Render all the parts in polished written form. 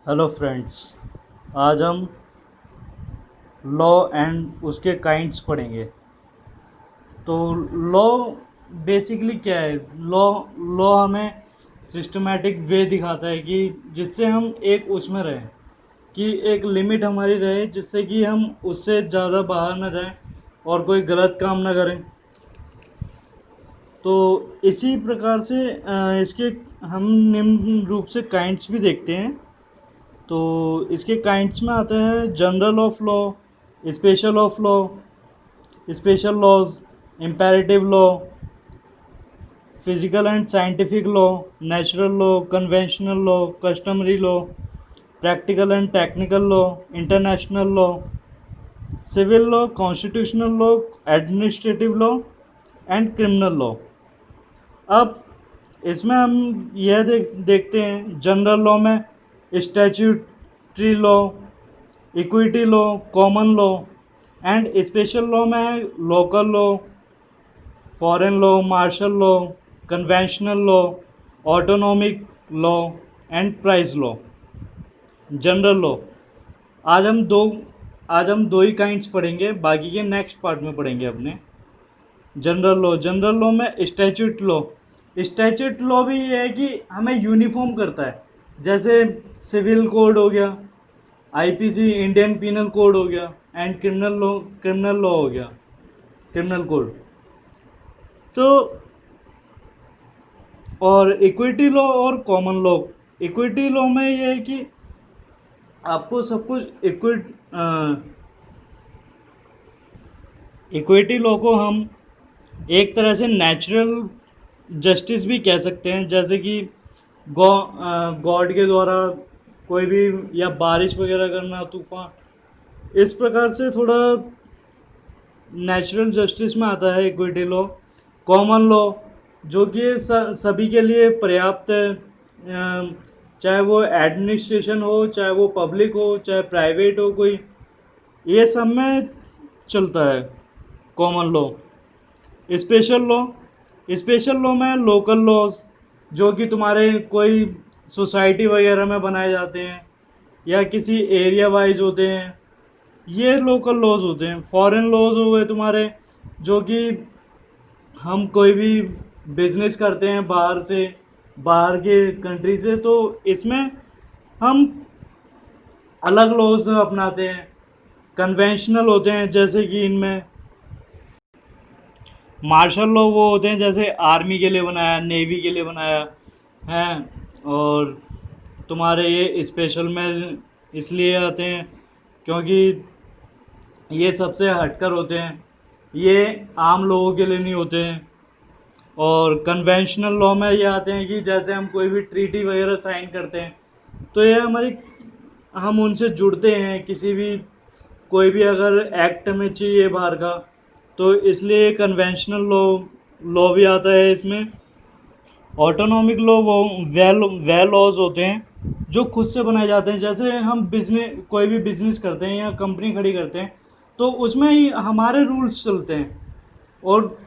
Hello friends. आज हम law and उसके काइंड्स पढ़ेंगे। तो लॉ बेसिकली क्या है? लॉ लॉ हमें सिस्टमैटिक वे दिखाता है कि जिससे हम एक उसमें रहें, कि एक लिमिट हमारी रहे, जिससे कि हम उससे ज़्यादा बाहर ना जाएं और कोई गलत काम ना करें। तो इसी प्रकार से इसके हम निम्न रूप से काइंड्स भी देखते हैं। तो इसके काइंड्स में आते हैं general of law, special of law, special laws, imperative law, physical and scientific law, natural law, conventional law, customary law, practical and technical law, international law, civil law, constitutional law, administrative law and criminal law. अब इसमें हम यह देखते हैं general law में statutory law, equity law, common law, and special law में local law, foreign law, martial law, conventional law, autonomic law and price law. General law आज हम दो आज हम दो ही काइंड्स पढ़ेंगे, बाकी के नेक्स्ट पार्ट में पढ़ेंगे अपने। जनरल लॉ में स्टैट्यूट लॉ भी ये है कि हमें यूनिफॉर्म करता है। जैसे सिविल कोड हो गया, आईपीसी इंडियन पीनल कोड हो गया, एंड क्रिमिनल लॉ हो गया, क्रिमिनल कोड। तो और इक्विटी लॉ और कॉमन लॉ। इक्विटी लॉ में ये है कि आपको सब कुछ इक्विटी लॉ को हम एक तरह से नेचुरल जस्टिस भी कह सकते हैं। जैसे कि गॉड के द्वारा कोई भी, या बारिश वगैरह करना, तूफान, इस प्रकार से थोड़ा नेचुरल जस्टिस में आता है इक्विटी लॉ। कॉमन लॉ जो कि सभी के लिए पर्याप्त है, चाहे वो एडमिनिस्ट्रेशन हो, चाहे वो पब्लिक हो, चाहे प्राइवेट हो, कोई ये सब में चलता है कॉमन लॉ। स्पेशल लॉ में लोकल लॉज, जो कि तुम्हारे कोई सोसाइटी वगैरह में बनाए जाते हैं या किसी एरिया वाइज होते हैं, ये लोकल लॉज होते हैं। फॉरेन लॉज हो गए तुम्हारे, जो कि हम कोई भी बिजनेस करते हैं बाहर से, बाहर के कंट्री से, तो इसमें हम अलग लॉज अपनाते हैं। कन्वेंशनल होते हैं, जैसे कि इनमें मार्शल लॉ वो होते हैं जैसे आर्मी के लिए बनाया, नेवी के लिए बनाया है। और तुम्हारे ये स्पेशल में इसलिए आते हैं क्योंकि ये सबसे हटकर होते हैं, ये आम लोगों के लिए नहीं होते हैं। और कन्वेंशनल लॉ में ये आते हैं कि जैसे हम कोई भी ट्रीटी वगैरह साइन करते हैं, तो ये हम उनसे जुड़ते हैं। किसी भी कोई भी अगर एक्ट में चाहिए बाहर का, तो इसलिए कन्वेंशनल लॉ भी आता है इसमें। ऑटोनॉमिक लॉ वो वे लॉज होते हैं जो खुद से बनाए जाते हैं। जैसे हम कोई भी बिजनेस करते हैं या कंपनी खड़ी करते हैं, तो उसमें ही हमारे रूल्स चलते हैं। और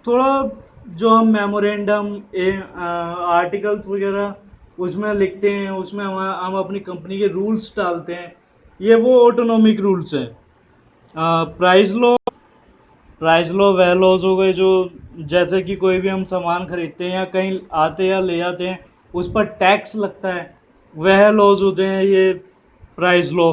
थोड़ा जो हम मेमोरेंडम आर्टिकल्स वगैरह उसमें लिखते हैं, उसमें हम अपनी कंपनी के रूल्स डालते हैं, ये वो ऑटोनॉमिक रूल्स हैं। प्राइस लॉ वह लॉज हो गए जो, जैसे कि कोई भी हम सामान खरीदते हैं या कहीं आते या ले जाते हैं, उस पर टैक्स लगता है, वह लॉज होते हैं ये प्राइस लॉ।